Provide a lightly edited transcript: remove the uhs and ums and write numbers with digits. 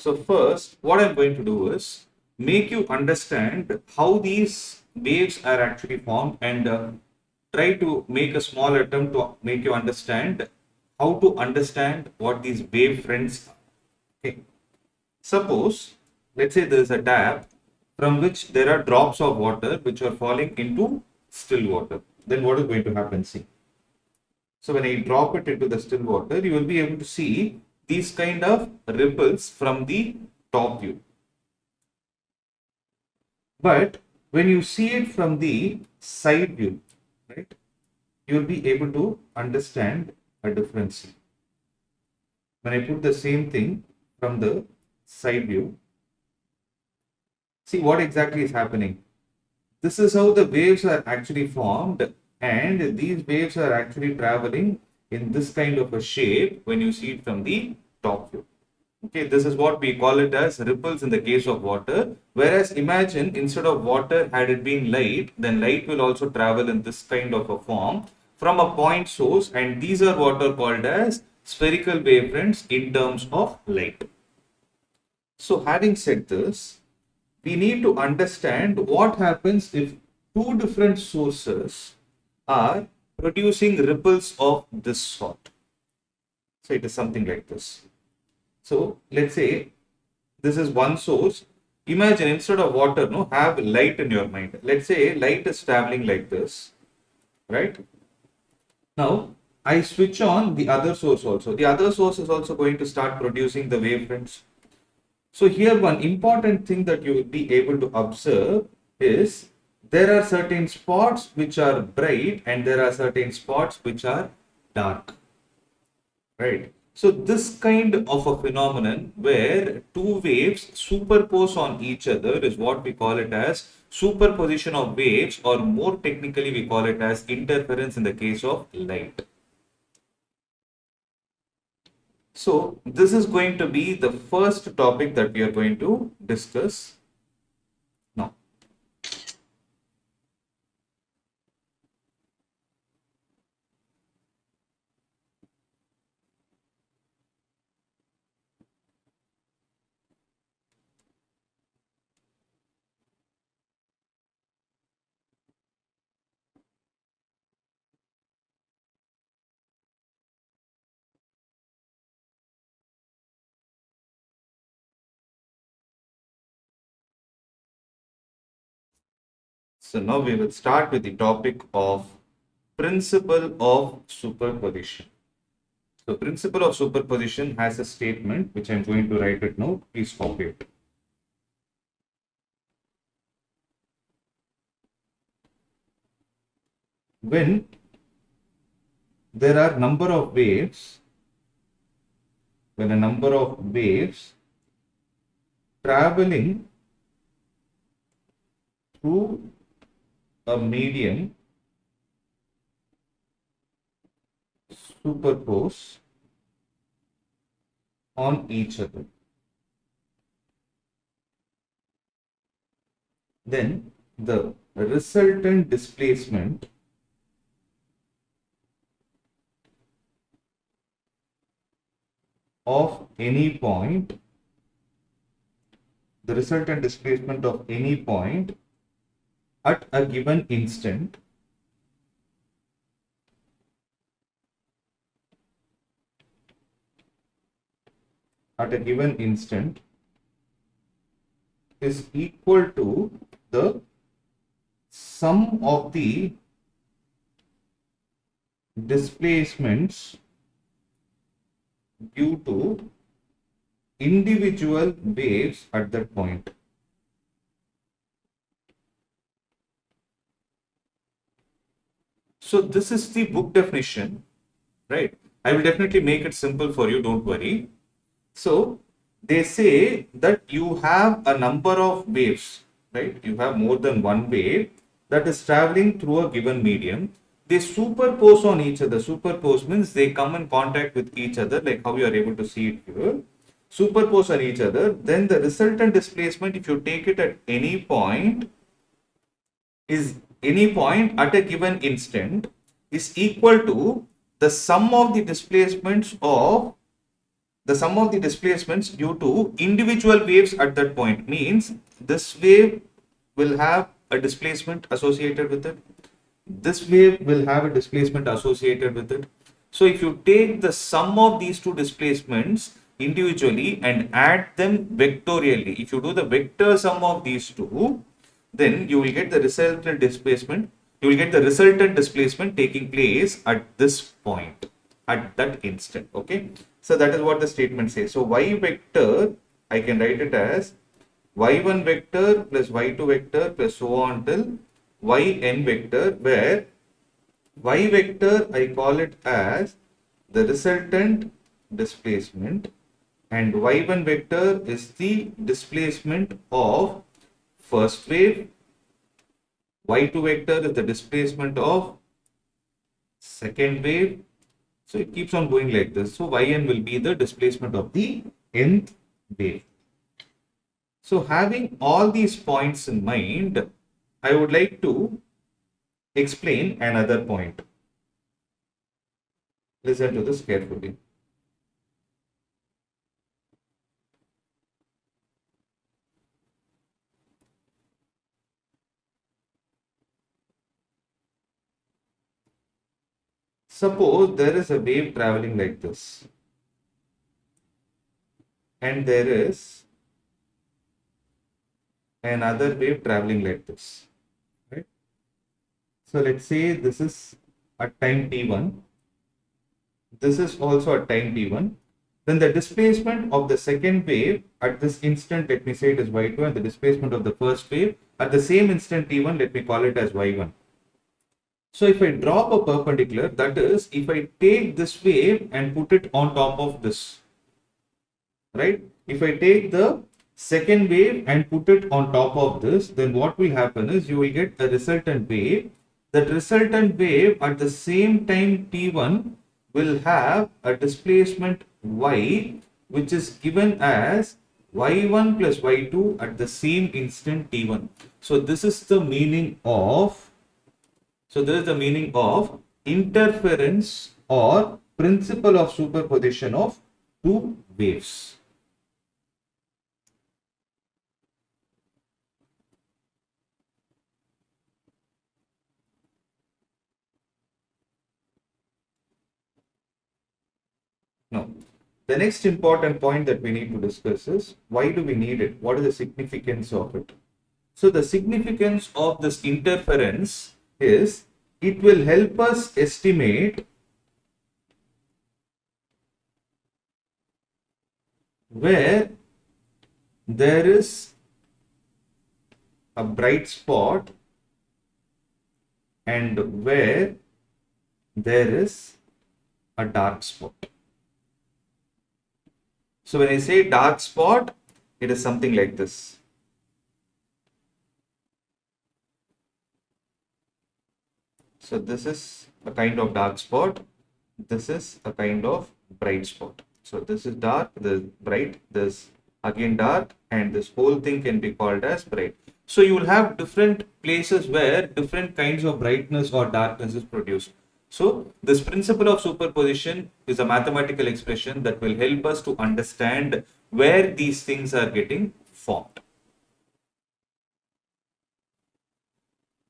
So first, what I'm going to do is make you understand how these waves are actually formed and try to make a small attempt to make you understand how to understand what these wave fronts are. Okay. Suppose, let's say there is a tap from which there are drops of water which are falling into still water. Then what is going to happen? See. So when I drop it into the still water, you will be able to see these kind of ripples from the top view. But when you see it from the side view, right, you will be able to understand a difference. When I put the same thing from the side view, see what exactly is happening. This is how the waves are actually formed, and these waves are actually traveling in this kind of a shape when you see it from the top view. Okay, this is what we call it as ripples in the case of water. Whereas imagine instead of water, had it been light, then light will also travel in this kind of a form from a point source, and these are what are called as spherical wavefronts in terms of light. So having said this, we need to understand what happens if two different sources are producing ripples of this sort. So it is something like this. So let's say this is one source. Imagine instead of water, no, have light in your mind. Let's say light is traveling like this, right? Now I switch on the other source also. The other source is also going to start producing the wavefronts. So here one important thing that you will be able to observe is there are certain spots which are bright and there are certain spots which are dark, right? So this kind of a phenomenon where two waves superpose on each other is what we call it as superposition of waves, or more technically we call it as interference in the case of light. So this is going to be the first topic that we are going to discuss now. So now we will start with the topic of principle of superposition. So principle of superposition has a statement which I'm going to write it now. Please copy it. When there are number of waves, when a number of waves traveling through a medium superpose on each other, then the resultant displacement of any point, the resultant displacement of any point at a given instant is equal to the sum of the displacements due to individual waves at that point. So this is the book definition, right? I will definitely make it simple for you, don't worry. So they say that you have a number of waves, right? You have more than one wave that is traveling through a given medium. They superpose on each other. Superpose means they come in contact with each other, like how you are able to see it here. Superpose on each other. Then the resultant displacement, if you take it at any point, is any point at a given instant is equal to the sum of the displacements of the sum of the displacements due to individual waves at that point means this wave will have a displacement associated with it. This wave will have a displacement associated with it. So if you take the sum of these two displacements individually and add them vectorially, if you do the vector sum of these two, then you will get the resultant displacement. You will get the resultant displacement taking place at this point, at that instant. Okay. So that is what the statement says. So y vector, I can write it as y1 vector plus y2 vector plus so on till yn vector, where y vector I call it as the resultant displacement and y1 vector is the displacement of first wave, y2 vector is the displacement of second wave. So it keeps on going like this. So yn will be the displacement of the nth wave. So having all these points in mind, I would like to explain another point. Listen to this carefully. Suppose there is a wave traveling like this, and there is another wave traveling like this, right? So let's say this is at time t1, this is also at time t1. Then the displacement of the second wave at this instant, let me say it is y2, and the displacement of the first wave at the same instant t1, let me call it as y1. So if I drop a perpendicular, that is, if I take this wave and put it on top of this, right? If I take the second wave and put it on top of this, then what will happen is you will get a resultant wave. That resultant wave at the same time t1 will have a displacement y, which is given as y1 plus y2 at the same instant t1. So this is the meaning of interference or principle of superposition of two waves. Now, the next important point that we need to discuss is why do we need it? What is the significance of it? So the significance of this interference is it will help us estimate where there is a bright spot and where there is a dark spot. So when I say dark spot, it is something like this. So this is a kind of dark spot. This is a kind of bright spot. So this is dark, this is bright, this again dark, and this whole thing can be called as bright. So you will have different places where different kinds of brightness or darkness is produced. So this principle of superposition is a mathematical expression that will help us to understand where these things are getting formed.